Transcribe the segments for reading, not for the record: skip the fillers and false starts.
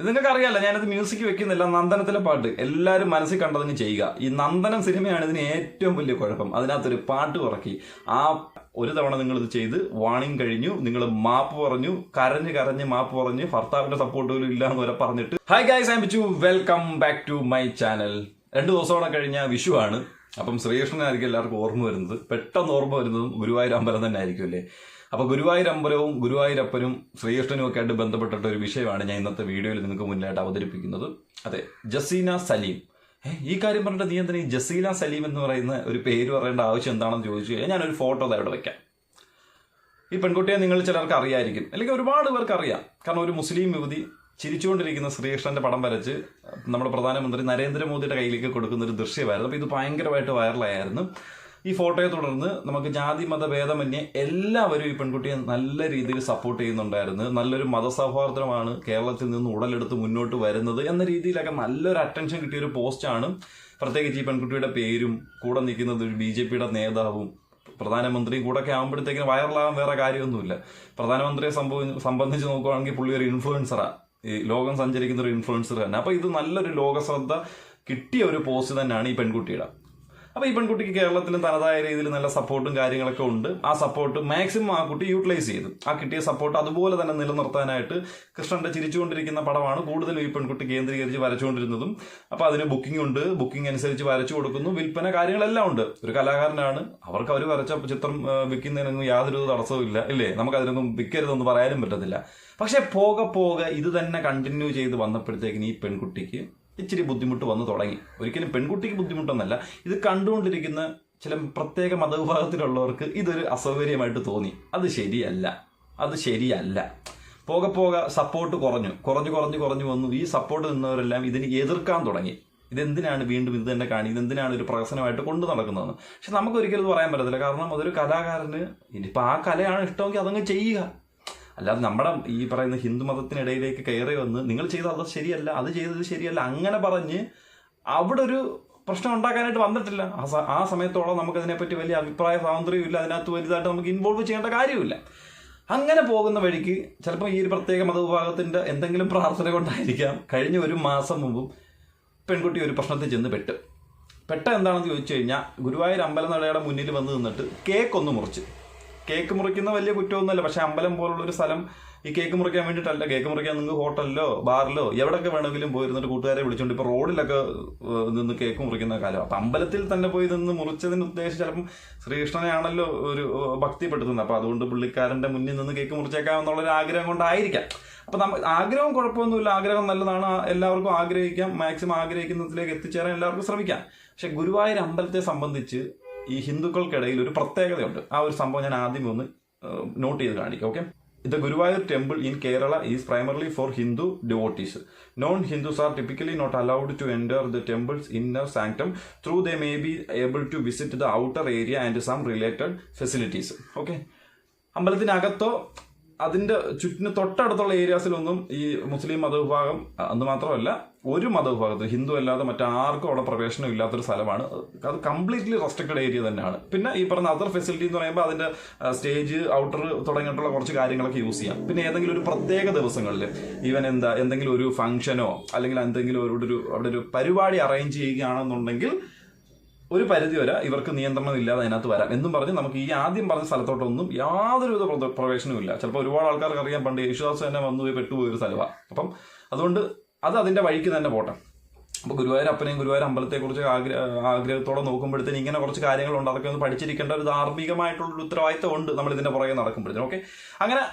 നിങ്ങൾക്ക് അറിയാലോ, ഞാനത് മ്യൂസിക് വെക്കുന്നില്ല. നന്ദനത്തിലെ പാട്ട് എല്ലാവരും മനസ്സിൽ കണ്ടതിന് ചെയ്യുക. ഈ നന്ദനം സിനിമയാണ് ഇതിന് ഏറ്റവും വലിയ കുഴപ്പം. അതിനകത്തൊരു പാട്ട് കുറക്കി ആ ഒരു തവണ നിങ്ങൾ ഇത് ചെയ്ത് വാണിംഗ് കഴിഞ്ഞു, നിങ്ങൾ മാപ്പ് പറഞ്ഞു, കരഞ്ഞ് മാപ്പ് പറഞ്ഞ് ഭർത്താവിന്റെ സപ്പോർട്ട് പോലും ഇല്ല എന്ന് വരെ പറഞ്ഞിട്ട്. Hi guys, I am Bichu, welcome back to my channel. 2 ദിവസത്തോടെ കഴിഞ്ഞ വിഷു ആണ്. അപ്പം ശ്രീകൃഷ്ണനായിരിക്കും എല്ലാവർക്കും ഓർമ്മ വരുന്നത്. പെട്ടെന്ന് ഓർമ്മ വരുന്നതും ഗുരുവായൂർ അമ്പലം തന്നെ ആയിരിക്കും അല്ലേ. അപ്പോൾ ഗുരുവായൂർ അമ്പലവും ഗുരുവായൂരപ്പനും ശ്രീകൃഷ്ണനും ഒക്കെ ആയിട്ട് ബന്ധപ്പെട്ടിട്ട ഒരു വിഷയമാണ് ഞാൻ ഇന്നത്തെ വീഡിയോയിൽ നിങ്ങൾക്ക് മുന്നിലായിട്ട് അവതരിപ്പിക്കുന്നത്. അതെ, ജസീന സലീം. ഈ കാര്യം പറഞ്ഞിട്ട് നീ എന്തിനാ ഈ ജസീന സലീം എന്ന് പറയുന്ന ഒരു പേര് പറയേണ്ട ആവശ്യം എന്താണെന്ന് ചോദിച്ചു കഴിഞ്ഞാൽ ഞാനൊരു ഫോട്ടോ അവിടെ വെക്കാം. ഈ പെൺകുട്ടിയെ നിങ്ങൾ ചിലർക്ക് അറിയായിരിക്കും, അല്ലെങ്കിൽ ഒരുപാട് പേർക്ക് അറിയാം. കാരണം ഒരു മുസ്ലിം യുവതി ചിരിച്ചുകൊണ്ടിരിക്കുന്ന ശ്രീകൃഷ്ണന്റെ പടം വരച്ച് നമ്മുടെ പ്രധാനമന്ത്രി നരേന്ദ്രമോദിയുടെ കയ്യിലേക്ക് കൊടുക്കുന്ന ഒരു ദൃശ്യമായിരുന്നു. അപ്പോൾ ഇത് ഭയങ്കരമായിട്ട് വൈറലായിരുന്നു. ഈ ഫോട്ടോയെ തുടർന്ന് നമുക്ക് ജാതി മത ഭേദമന്യേ എല്ലാവരും ഈ പെൺകുട്ടിയെ നല്ല രീതിയിൽ സപ്പോർട്ട് ചെയ്യുന്നുണ്ടായിരുന്നു. നല്ലൊരു മതസൗഹാർദ്ദമാണ് കേരളത്തിൽ നിന്ന് ഉടലെടുത്ത് മുന്നോട്ട് വരുന്നത് എന്ന രീതിയിലൊക്കെ നല്ലൊരു അറ്റൻഷൻ കിട്ടിയൊരു പോസ്റ്റാണ്. പ്രത്യേകിച്ച് ഈ പെൺകുട്ടിയുടെ പേരും കൂടെ നിൽക്കുന്നത് ഒരു BJPയുടെ നേതാവും പ്രധാനമന്ത്രിയും കൂടെ ഒക്കെ ആകുമ്പോഴത്തേക്കിന് വൈറലാകാൻ വേറെ കാര്യമൊന്നുമില്ല. പ്രധാനമന്ത്രിയെ സംബന്ധിച്ച് നോക്കുകയാണെങ്കിൽ പുള്ളി ഒരു ഇൻഫ്ലുവൻസറാണ്, ഈ ലോകം സഞ്ചരിക്കുന്ന ഒരു ഇൻഫ്ലുവൻസർ തന്നെ. അപ്പോൾ ഇത് നല്ലൊരു ലോകശ്രദ്ധ കിട്ടിയ ഒരു പോസ്റ്റ് തന്നെയാണ് ഈ പെൺകുട്ടിയുടെ. അപ്പോൾ ഈ പെൺകുട്ടിക്ക് കേരളത്തിലും തനതായ രീതിയിൽ നല്ല സപ്പോർട്ടും കാര്യങ്ങളൊക്കെ ഉണ്ട്. ആ സപ്പോർട്ട് മാക്സിമം ആ കുട്ടി യൂട്ടിലൈസ് ചെയ്തു. ആ കിട്ടിയ സപ്പോർട്ട് അതുപോലെ തന്നെ നിലനിർത്താനായിട്ട് കൃഷ്ണന്റെ ചിരിച്ചുകൊണ്ടിരിക്കുന്ന പടമാണ് കൂടുതലും ഈ പെൺകുട്ടി കേന്ദ്രീകരിച്ച് വരച്ചുകൊണ്ടിരുന്നതും. അപ്പോൾ അതിന് ബുക്കിംഗ് ഉണ്ട്, ബുക്കിംഗ് അനുസരിച്ച് വരച്ചു കൊടുക്കുന്നു, വിൽപ്പന കാര്യങ്ങളെല്ലാം ഉണ്ട്. ഒരു കലാകാരനാണ്, അവർക്ക് അവർ വരച്ച ചിത്രം വിൽക്കുന്നതിനൊന്നും യാതൊരു തടസ്സവും ഇല്ല, ഇല്ലേ? നമുക്കതിനൊന്നും വിൽക്കരുതെന്ന് പറയാനും പറ്റത്തില്ല. പക്ഷെ പോകെ ഇത് തന്നെ കണ്ടിന്യൂ ചെയ്ത് വന്നപ്പോഴത്തേക്കിന് ഈ പെൺകുട്ടിക്ക് ഇച്ചിരി ബുദ്ധിമുട്ട് വന്നു തുടങ്ങി. ഒരിക്കലും പെൺകുട്ടിക്ക് ബുദ്ധിമുട്ടൊന്നല്ല, ഇത് കണ്ടുകൊണ്ടിരിക്കുന്ന ചില പ്രത്യേക മതവിഭാഗത്തിലുള്ളവർക്ക് ഇതൊരു അസൗകര്യമായിട്ട് തോന്നി. അത് ശരിയല്ല. പോകെ സപ്പോർട്ട് കുറഞ്ഞു വന്നു. ഈ സപ്പോർട്ട് നിന്നവരെല്ലാം ഇതിന് എതിർക്കാൻ തുടങ്ങി. ഇതെന്തിനാണ് വീണ്ടും ഇത് തന്നെ ഇതെന്തിനാണ് ഒരു പ്രഹസനമായിട്ട് കൊണ്ടു നടക്കുന്നതെന്ന്. പക്ഷെ നമുക്കൊരിക്കലും ഇത് പറയാൻ പറ്റത്തില്ല. കാരണം അതൊരു കലാകാരന് ഇനിയിപ്പോൾ ആ കലയാണ് ഇഷ്ടമെങ്കിൽ അതങ്ങ് ചെയ്യുക. അല്ലാതെ നമ്മുടെ ഈ പറയുന്ന ഹിന്ദു മതത്തിനിടയിലേക്ക് കയറി വന്ന് നിങ്ങൾ ചെയ്തത് അത് ശരിയല്ല, അത് ചെയ്തത് ശരിയല്ല, അങ്ങനെ പറഞ്ഞ് അവിടെ ഒരു പ്രശ്നം ഉണ്ടാക്കാനായിട്ട് വന്നിട്ടില്ല. ആ സമയത്തോളം നമുക്കതിനെപ്പറ്റി വലിയ അഭിപ്രായ സ്വാതന്ത്ര്യവും ഇല്ല, അതിനകത്ത് വലുതായിട്ട് നമുക്ക് ഇൻവോൾവ് ചെയ്യേണ്ട കാര്യമില്ല. അങ്ങനെ പോകുന്ന വഴിക്ക് ചിലപ്പോൾ ഈ ഒരു പ്രത്യേക മതവിഭാഗത്തിൻ്റെ എന്തെങ്കിലും പ്രാർത്ഥന കൊണ്ടായിരിക്കാം കഴിഞ്ഞ 1 മാസം മുമ്പും പെൺകുട്ടി ഒരു പ്രശ്നത്തിൽ ചെന്ന് പെട്ട എന്താണെന്ന് ചോദിച്ചു കഴിഞ്ഞാൽ ഗുരുവായൂർ അമ്പലനടയുടെ മുന്നിൽ വന്ന് നിന്നിട്ട് കേക്ക് മുറിക്കുന്ന വലിയ കുറ്റമൊന്നുമല്ല. പക്ഷെ അമ്പലം പോലുള്ള ഒരു സ്ഥലം ഈ കേക്ക് മുറിക്കാൻ വേണ്ടിയിട്ടല്ല. കേക്ക് മുറിക്കാൻ നിങ്ങൾക്ക് ഹോട്ടലിലോ ബാറിലോ എവിടെയൊക്കെ വേണമെങ്കിലും പോയിരുന്നിട്ട് കൂട്ടുകാരെ വിളിച്ചുകൊണ്ട് ഇപ്പോൾ റോഡിലൊക്കെ നിന്ന് കേക്ക് മുറിക്കുന്ന കാലം. അപ്പം അമ്പലത്തിൽ തന്നെ പോയി നിന്ന് മുറിച്ചതിന് ഉദ്ദേശിച്ച് ചിലപ്പം ശ്രീകൃഷ്ണനെയാണല്ലോ ഒരു ഭക്തിപ്പെടുത്തുന്നത്. അപ്പം അതുകൊണ്ട് പുള്ളിക്കാരൻ്റെ മുന്നിൽ നിന്ന് കേക്ക് മുറിച്ചേക്കാം എന്നുള്ളൊരു ആഗ്രഹം കൊണ്ടായിരിക്കാം. അപ്പം ആഗ്രഹം കുഴപ്പമൊന്നുമില്ല, ആഗ്രഹം നല്ലതാണ്, എല്ലാവർക്കും ആഗ്രഹിക്കാം. മാക്സിമം ആഗ്രഹിക്കുന്നതിലേക്ക് എത്തിച്ചേരാൻ എല്ലാവർക്കും ശ്രമിക്കാം. പക്ഷെ ഗുരുവായൂർ അമ്പലത്തെ സംബന്ധിച്ച് ഈ ഹിന്ദുക്കൾക്കിടയിൽ ഒരു പ്രത്യേകതയുണ്ട്. ആ ഒരു സംഭവം ഞാൻ ആദ്യം ഒന്ന് നോട്ട് ചെയ്ത് കാണിക്കാം. Okay, The Guruvayur temple in Kerala is primarily for Hindu devotees. Non-Hindus are typically not allowed to enter the temple's inner sanctum, though they may be able to visit the outer area and some related facilities. Okay, അമ്പലത്തിനകത്തോ അതിൻ്റെ ചുറ്റിന് തൊട്ടടുത്തുള്ള ഏരിയാസിലൊന്നും ഈ മുസ്ലിം മതവിഭാഗം അന്ന് മാത്രമല്ല ഒരു മതവിഭാഗത്തിൽ ഹിന്ദു അല്ലാതെ മറ്റാർക്കും അവിടെ പ്രവേശനം ഇല്ലാത്തൊരു സ്ഥലമാണ്. അത് കംപ്ലീറ്റ്ലി റെസ്ട്രിക്റ്റഡ് ഏരിയ തന്നെയാണ്. പിന്നെ ഈ പറഞ്ഞ അതർ ഫെസിലിറ്റി എന്ന് പറയുമ്പോൾ അതിൻ്റെ സ്റ്റേജ്, ഔട്ടർ തുടങ്ങിയിട്ടുള്ള കുറച്ച് കാര്യങ്ങളൊക്കെ യൂസ് ചെയ്യാം. പിന്നെ ഏതെങ്കിലും ഒരു പ്രത്യേക ദിവസങ്ങളിൽ എന്തെങ്കിലും ഒരു ഫംഗ്ഷനോ അല്ലെങ്കിൽ എന്തെങ്കിലും അവിടെ ഒരു പരിപാടി അറേഞ്ച് ചെയ്യുകയാണെന്നുണ്ടെങ്കിൽ ഒരു പരിധി വരെ ഇവർക്ക് നിയന്ത്രണം ഇല്ലാതെ അതിനകത്ത് വരാം എന്നും പറഞ്ഞ് നമുക്ക് ഈ ആദ്യം പറഞ്ഞ സ്ഥലത്തോട്ടൊന്നും യാതൊരുവിധ പ്രവേശനവും ഇല്ല. ചിലപ്പോൾ ഒരുപാട് ആൾക്കാർക്ക് അറിയാൻ, പണ്ട് യേശുദാസ് തന്നെ വന്നുപോയി പെട്ടുപോയൊരു സ്ഥലമാണ്. അപ്പം അതുകൊണ്ട് അത് അതിൻ്റെ വഴിക്ക് തന്നെ പോട്ടെ. അപ്പോൾ ഗുരുവായൂർ അപ്പനെയും ഗുരുവായൂർ അമ്പലത്തെക്കുറിച്ച് ആഗ്രഹത്തോടെ നോക്കുമ്പോഴത്തേന് ഇങ്ങനെ കുറച്ച് കാര്യങ്ങളുണ്ട്. അതൊക്കെ ഒന്ന് പഠിച്ചിരിക്കേണ്ട ഒരു ധാർമ്മികമായിട്ടുള്ളൊരു ഉത്തരവാദിത്തം ഉണ്ട് നമ്മൾ ഇതിൻ്റെ പുറകെ നടക്കുമ്പോഴത്തേനും. ഓക്കെ, അങ്ങനെ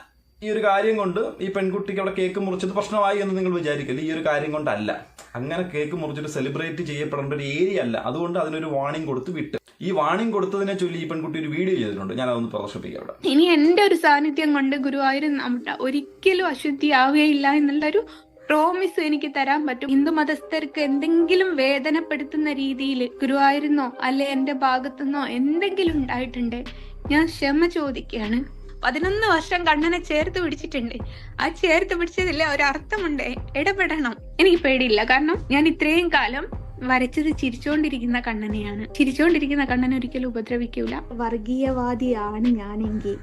ഈ ഒരു കാര്യം കൊണ്ട് ഈ പെൺകുട്ടിക്ക് അവിടെ കേക്ക് മുറിച്ചത് പ്രശ്നമായി എന്ന് നിങ്ങൾ വിചാരിക്കില്ല. ഈ ഒരു കാര്യം കൊണ്ടല്ല. അങ്ങനെ കേക്ക് മുറിച്ചിട്ട് സെലിബ്രേറ്റ് ചെയ്യപ്പെടേണ്ട ഒരു ഏരിയ അല്ല. അതുകൊണ്ട് അതിനൊരു വാണിംഗ് കൊടുത്ത് വിട്ട്. ഈ വാണിംഗ് കൊടുത്തതിനെ ചൊല്ലി ഈ പെൺകുട്ടി ഒരു വീഡിയോ ചെയ്തിട്ടുണ്ട്. ഞാൻ അതൊന്ന് പ്രദർശിപ്പിക്കാം അവിടെ. ഇനി എന്റെ ഒരു സാന്നിധ്യം കൊണ്ട് ഗുരുവായൂർ ഒരിക്കലും അശുദ്ധിയാവുകയില്ല എന്നുള്ളൊരു പ്രോമിസ് എനിക്ക് തരാൻ പറ്റും. ഹിന്ദു മതസ്ഥർക്ക് എന്തെങ്കിലും വേദനപ്പെടുത്തുന്ന രീതിയിൽ ഗുരുവായൂരിന്നോ അല്ലെ എന്റെ ഭാഗത്തുനിന്നോ എന്തെങ്കിലും ഉണ്ടായിട്ടുണ്ട്, ഞാൻ ക്ഷമ ചോദിക്കുകയാണ്. 11 വർഷം കണ്ണനെ ചേർത്ത് പിടിച്ചിട്ടുണ്ട്. ആ ചേർത്ത് പിടിച്ചതില്ല ഒരർത്ഥമുണ്ട്. ഇടപെടണം. എനിക്ക് പേടിയില്ല. കാരണം ഞാൻ ഇത്രയും കാലം വരച്ചത് ചിരിച്ചോണ്ടിരിക്കുന്ന കണ്ണനെയാണ്. ചിരിച്ചോണ്ടിരിക്കുന്ന കണ്ണനെ ഒരിക്കലും ഉപദ്രവിക്കൂല. വർഗീയവാദിയാണ് ഞാനെങ്കിൽ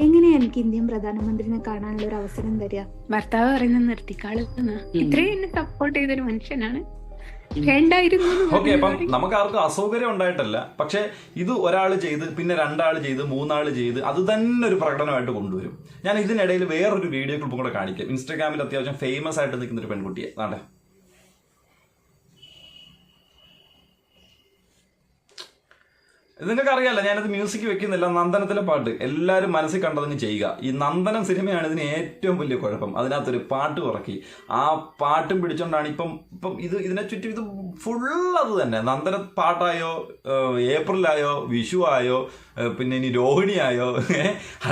എങ്ങനെയാ എനിക്ക് ഇന്ത്യൻ പ്രധാനമന്ത്രിനെ കാണാനുള്ള ഒരു അവസരം തരിക? ഭർത്താവ് പറയുന്നത് നിർത്തിക്കാളുന്ന ഇത്രയും എന്നെ സപ്പോർട്ട് ചെയ്തൊരു മനുഷ്യനാണ്. വേണ്ടായിരുന്നു ഓക്കെ, അപ്പം നമുക്ക് ആർക്കും അസൗകര്യം ഉണ്ടായിട്ടല്ല, പക്ഷെ ഇത് ഒരാൾ ചെയ്ത് പിന്നെ 2 ആൾ ചെയ്ത് 3 ആൾ ചെയ്ത് അത് തന്നെ ഒരു പ്രകടനമായിട്ട് കൊണ്ടുവരും. ഞാൻ ഇതിനിടയിൽ വേറൊരു വീഡിയോ ക്ലിപ്പും കൂടെ കാണിക്കാം. ഇൻസ്റ്റാഗ്രാമിൽ അത്യാവശ്യം ഫേമസ് ആയിട്ട് നിൽക്കുന്ന ഒരു പെൺകുട്ടിയെ നാട്ടെ. നിങ്ങൾക്ക് അറിയാലോ, ഞാനത് മ്യൂസിക് വെക്കുന്നില്ല, നന്ദനത്തിലെ പാട്ട് എല്ലാവരും മനസ്സിൽ കണ്ടതങ്ങ് ചെയ്യുക. ഈ നന്ദനം സിനിമയാണ് ഇതിന് ഏറ്റവും വലിയ കുഴപ്പം. അതിനകത്തൊരു പാട്ട് കുറക്കി ആ പാട്ടും പിടിച്ചോണ്ടാണ് ഇപ്പം ഇതിനെ ചുറ്റും ഇത് ഫുൾ അത് തന്നെ. നന്ദന പാട്ടായോ, ഏപ്രിലായോ, വിഷു ആയോ, പിന്നെ ഇനി രോഹിണിയായോ,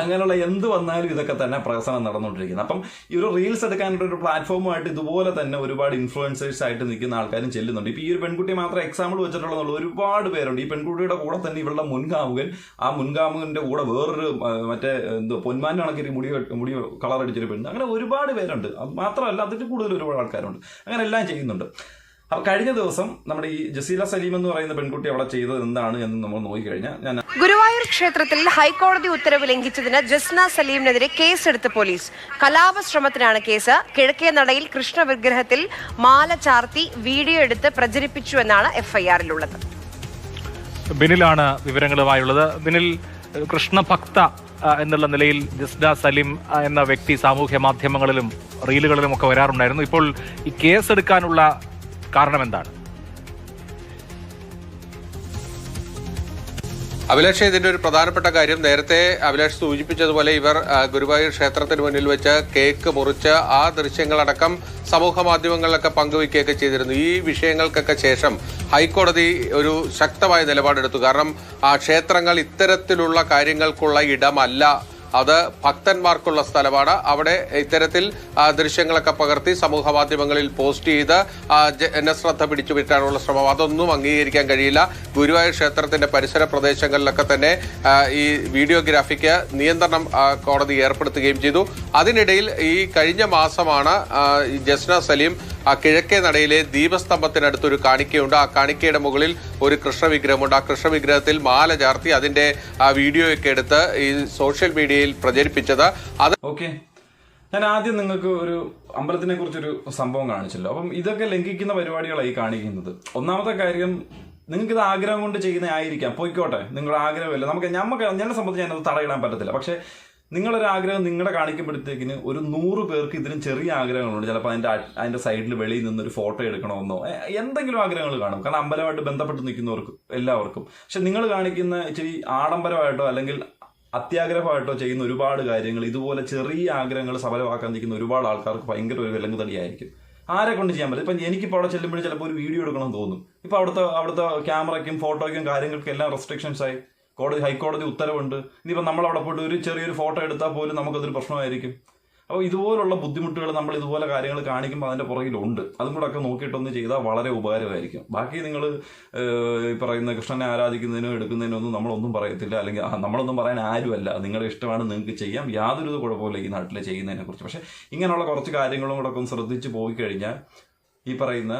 അങ്ങനെയുള്ള എന്ത് വന്നാലും ഇതൊക്കെ തന്നെ പ്രസംഗം നടന്നുകൊണ്ടിരിക്കുന്നത്. അപ്പം ഈ ഒരു റീൽസ് എടുക്കാനുള്ള ഒരു പ്ലാറ്റ്ഫോമുമായിട്ട് ഇതുപോലെ തന്നെ ഒരുപാട് ഇൻഫ്ലുവൻസേഴ്സ് ആയിട്ട് നിൽക്കുന്ന ആൾക്കാരും ചെല്ലുന്നുണ്ട്. ഇപ്പം ഈ ഒരു പെൺകുട്ടിയെ മാത്രം എക്സാമ്പിൾ വെച്ചിട്ടുള്ള ഒരുപാട് പേരുണ്ട്. ഈ പെൺകുട്ടിയുടെ കൂടെ തന്നെ ഇവളുടെ മുൻകാമുകൻ, ആ മുൻകാമുകന്റെ കൂടെ വേറൊരു മറ്റേ പൊന്മാൻ കണക്കിന് മുടി കളർ അടിച്ചൊരു പെണ്ണ്, അങ്ങനെ ഒരുപാട് പേരുണ്ട്. അത് മാത്രമല്ല അതിൽ കൂടുതൽ ഒരുപാട് ആൾക്കാരുണ്ട്. അങ്ങനെ എല്ലാം ചെയ്യുന്നുണ്ട്. അപ്പൊ കഴിഞ്ഞ ദിവസം നമ്മുടെ ഈ ജസീല സലീം എന്ന് പറയുന്ന പെൺകുട്ടി അവിടെ ചെയ്തത് എന്താണ് എന്ന് നമ്മൾ നോക്കിക്കഴിഞ്ഞാൽ, ഗുരുവായൂർ ക്ഷേത്രത്തിൽ ഹൈക്കോടതി ഉത്തരവ് ലംഘിച്ചതിന് ജസ്ന സലീമിനെതിരെ കേസെടുത്ത് പോലീസ്. കലാപശ്രമത്തിനാണ് കേസ്. കിഴക്കേ നടയിൽ കൃഷ്ണ വിഗ്രഹത്തിൽ മാല ചാർത്തി വീഡിയോ എടുത്ത് പ്രചരിപ്പിച്ചുവെന്നാണ് എഫ്ഐആറിലുള്ളത്. ബിനിലാണ് വിവരങ്ങളുമായുള്ളത്. ബിനിൽ, കൃഷ്ണഭക്ത എന്നുള്ള നിലയിൽ ജസ്ന സലീം എന്ന വ്യക്തി സാമൂഹ്യ മാധ്യമങ്ങളിലും റീലുകളിലും ഒക്കെ വരാറുണ്ടായിരുന്നു. ഇപ്പോൾ ഈ കേസെടുക്കാനുള്ള കാരണം എന്താണ്? അഭിലാഷ്, ഇതിന്റെ ഒരു പ്രധാനപ്പെട്ട കാര്യം, നേരത്തെ അഭിലാഷ് സൂചിപ്പിച്ചതുപോലെ ഇവർ ഗുരുവായൂർ ക്ഷേത്രത്തിന് മുന്നിൽ വെച്ച് കേക്ക് മുറിച്ച് ആ ദൃശ്യങ്ങളടക്കം സമൂഹ മാധ്യമങ്ങളിലൊക്കെ പങ്കുവയ്ക്കുകയൊക്കെ ചെയ്തിരുന്നു. ഈ വിഷയങ്ങൾക്കൊക്കെ ശേഷം ഹൈക്കോടതി ഒരു ശക്തമായ നിലപാടെടുത്തു. കാരണം ക്ഷേത്രങ്ങൾ ഇത്തരത്തിലുള്ള കാര്യങ്ങൾക്കുള്ള ഇടമല്ല, അത് ഭക്തന്മാർക്കുള്ള സ്ഥലമാണ്. അവിടെ ഇത്തരത്തിൽ ദൃശ്യങ്ങളൊക്കെ പകർത്തി സമൂഹ മാധ്യമങ്ങളിൽ പോസ്റ്റ് ചെയ്ത് ജനശ്രദ്ധ പിടിച്ചുപറ്റാനുള്ള ശ്രമം, അതൊന്നും അംഗീകരിക്കാൻ കഴിയില്ല. ഗുരുവായൂർ ക്ഷേത്രത്തിന്റെ പരിസര പ്രദേശങ്ങളിലൊക്കെ തന്നെ ഈ വീഡിയോഗ്രാഫിക്ക് നിയന്ത്രണം കോടതി ഏർപ്പെടുത്തുകയും ചെയ്തു. അതിനിടയിൽ ഈ കഴിഞ്ഞ മാസമാണ് ജസ്ന സലീം കിഴക്കേ നടയിലെ ദീപസ്തംഭത്തിനടുത്തൊരു കാണിക്കയുണ്ട്. ആ കാണിക്കയുടെ മുകളിൽ ഒരു കൃഷ്ണവിഗ്രഹമുണ്ട്. ആ കൃഷ്ണവിഗ്രഹത്തിൽ മാല ചാർത്തി അതിന്റെ വീഡിയോയൊക്കെ എടുത്ത് ഈ സോഷ്യൽ മീഡിയയിൽ പ്രചരിപ്പിച്ചത്. ഓക്കെ, ഞാൻ ആദ്യം നിങ്ങൾക്ക് ഒരു അമ്പലത്തിനെ കുറിച്ചൊരു സംഭവം കാണിച്ചല്ലോ. അപ്പം ഇതൊക്കെ ലംഘിക്കുന്ന പരിപാടികളായി കാണിക്കുന്നത്. ഒന്നാമത്തെ കാര്യം, നിങ്ങൾക്ക് ഇത് ആഗ്രഹം കൊണ്ട് ചെയ്യുന്ന ആയിരിക്കാം, പോയിക്കോട്ടെ, നിങ്ങളുടെ ആഗ്രഹമല്ല. എന്നെ സംബന്ധിച്ച് ഞാനത് തടയിടാൻ പറ്റത്തില്ല. പക്ഷെ നിങ്ങളൊരു ആഗ്രഹം നിങ്ങളെ കാണിക്കുമ്പോഴത്തേക്കിന് ഒരു 100 പേർക്ക് ഇതിനും ചെറിയ ആഗ്രഹങ്ങളുണ്ട്. ചിലപ്പോൾ അതിന്റെ സൈഡിൽ വെളിയിൽ നിന്നൊരു ഫോട്ടോ എടുക്കണമെന്നോ എന്തെങ്കിലും ആഗ്രഹങ്ങൾ കാണും. കാരണം അമ്പലമായിട്ട് ബന്ധപ്പെട്ട് നിൽക്കുന്നവർക്ക് എല്ലാവർക്കും. പക്ഷെ നിങ്ങൾ കാണിക്കുന്ന ഇച്ചിരി ആഡംബരമായിട്ടോ അല്ലെങ്കിൽ അത്യാഗ്രഹമായിട്ടോ ചെയ്യുന്ന ഒരുപാട് കാര്യങ്ങൾ, ഇതുപോലെ ചെറിയ ആഗ്രഹങ്ങൾ സഫലമാക്കാൻ നിൽക്കുന്ന ഒരുപാട് ആൾക്കാർക്ക് ഭയങ്കര ഒരു വിലങ്ങുതടിയായിരിക്കും. ആരെ കൊണ്ട് ചെയ്യാൻ പറ്റും? ഇപ്പം എനിക്കിപ്പോൾ അവിടെ ചെല്ലുമ്പോഴും ചിലപ്പോൾ ഒരു വീഡിയോ എടുക്കണമെന്ന് തോന്നും. ഇപ്പം അവിടുത്തെ ക്യാമറയ്ക്കും ഫോട്ടോയ്ക്കും കാര്യങ്ങൾക്കും എല്ലാം റെസ്ട്രിക്ഷൻസ് ആയി. ഹൈക്കോടതി ഉത്തരവുണ്ട്. ഇനിയിപ്പോൾ നമ്മളവിടെ പോയിട്ട് ഒരു ചെറിയൊരു ഫോട്ടോ എടുത്താൽ പോലും നമുക്കതൊരു പ്രശ്നമായിരിക്കും. അപ്പോൾ ഇതുപോലുള്ള ബുദ്ധിമുട്ടുകൾ നമ്മൾ ഇതുപോലെ കാര്യങ്ങൾ കാണിക്കുമ്പോൾ അതിൻ്റെ പുറകിലുണ്ട്. അതും കൂടെ ഒക്കെ നോക്കിയിട്ടൊന്ന് ചെയ്താൽ വളരെ ഉപകാരമായിരിക്കും. ബാക്കി നിങ്ങൾ പറയുന്ന കൃഷ്ണനെ ആരാധിക്കുന്നതിനോ എടുക്കുന്നതിനോ ഒന്നും നമ്മളൊന്നും പറയത്തില്ല, അല്ലെങ്കിൽ നമ്മളൊന്നും പറയാൻ ആരുമല്ല. നിങ്ങളുടെ ഇഷ്ടമാണ്, നിങ്ങൾക്ക് ചെയ്യാം, യാതൊരു കുഴപ്പമില്ല ഈ നാട്ടിൽ ചെയ്യുന്നതിനെ കുറിച്ച്. പക്ഷേ ഇങ്ങനെയുള്ള കുറച്ച് കാര്യങ്ങളും കൂടെ ഒക്കെ ഒന്ന് ശ്രദ്ധിച്ച് പോയി കഴിഞ്ഞാൽ ഈ പറയുന്ന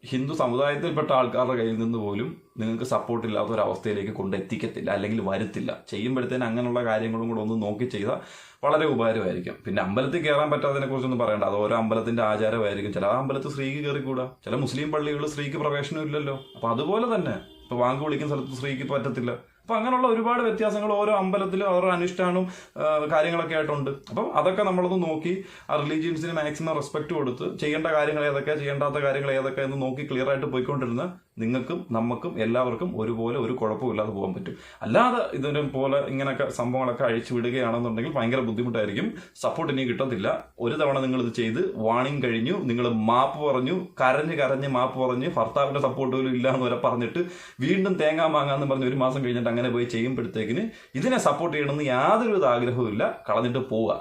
ഹിന്ദു സമുദായത്തിൽപ്പെട്ട ആൾക്കാരുടെ കയ്യിൽ നിന്ന് പോലും നിങ്ങൾക്ക് സപ്പോർട്ട് ഇല്ലാത്ത ഒരു അവസ്ഥയിലേക്ക് കൊണ്ടെത്തിക്കത്തില്ല, അല്ലെങ്കിൽ വരുത്തില്ല. ചെയ്യുമ്പോഴത്തേന് അങ്ങനെയുള്ള കാര്യങ്ങളും കൂടെ ഒന്ന് നോക്കി ചെയ്താൽ വളരെ ഉപകാരമായിരിക്കും. പിന്നെ അമ്പലത്തിൽ കയറാൻ പറ്റാത്തതിനെ കുറിച്ചൊന്നും പറയണ്ട, അത് ഓരോ അമ്പലത്തിന്റെ ആചാരമായിരിക്കും. ചില അമ്പലത്തിൽ സ്ത്രീക്ക് കയറിക്കൂടാ, ചില മുസ്ലിം പള്ളികളിൽ സ്ത്രീക്ക് പ്രവേശനം ഇല്ലല്ലോ. അപ്പൊ അതുപോലെ തന്നെ ഇപ്പൊ വാങ്ക് വിളിക്കുന്ന സ്ഥലത്ത് സ്ത്രീക്ക് പറ്റത്തില്ല. അപ്പൊ അങ്ങനെയുള്ള ഒരുപാട് വ്യത്യാസങ്ങൾ ഓരോ അമ്പലത്തിലും ഓരോ അനുഷ്ഠാനവും കാര്യങ്ങളൊക്കെ ആയിട്ടുണ്ട്. അപ്പം അതൊക്കെ നമ്മളൊന്ന് നോക്കി ആ റിലീജിയൻസിന് മാക്സിമം റെസ്പെക്ട് കൊടുത്ത് ചെയ്യേണ്ട കാര്യങ്ങൾ ഏതൊക്കെ, ചെയ്യേണ്ടാത്ത കാര്യങ്ങൾ ഏതൊക്കെ എന്ന് നോക്കി ക്ലിയർ ആയിട്ട് പോയിക്കൊണ്ടിരുന്ന നിങ്ങൾക്കും നമുക്കും എല്ലാവർക്കും ഒരുപോലെ ഒരു കുഴപ്പമില്ലാതെ പോകാൻ പറ്റും. അല്ലാതെ ഇതിനെ പോലെ ഇങ്ങനെയൊക്കെ സംഭവങ്ങളൊക്കെ അഴിച്ചു വിടുകയാണെന്നുണ്ടെങ്കിൽ ഭയങ്കര ബുദ്ധിമുട്ടായിരിക്കും. സപ്പോർട്ട് ഇനി കിട്ടത്തില്ല. ഒരു തവണ നിങ്ങൾ ഇത് ചെയ്ത് വാണിംഗ് കഴിഞ്ഞു, നിങ്ങൾ മാപ്പ് പറഞ്ഞു, കരഞ്ഞ് മാപ്പ് പറഞ്ഞ് ഭർത്താവിന്റെ സപ്പോർട്ട് പോലും ഇല്ല എന്ന് വരെ പറഞ്ഞിട്ട് വീണ്ടും തേങ്ങാ മാങ്ങാന്ന് പറഞ്ഞ് 1 മാസം കഴിഞ്ഞിട്ട് അങ്ങനെ പോയി ചെയ്യുമ്പോഴത്തേക്കിന് ഇതിനെ സപ്പോർട്ട് ചെയ്യണമെന്ന് യാതൊരു ആഗ്രഹവും ഇല്ല. കളഞ്ഞിട്ട് പോവുക.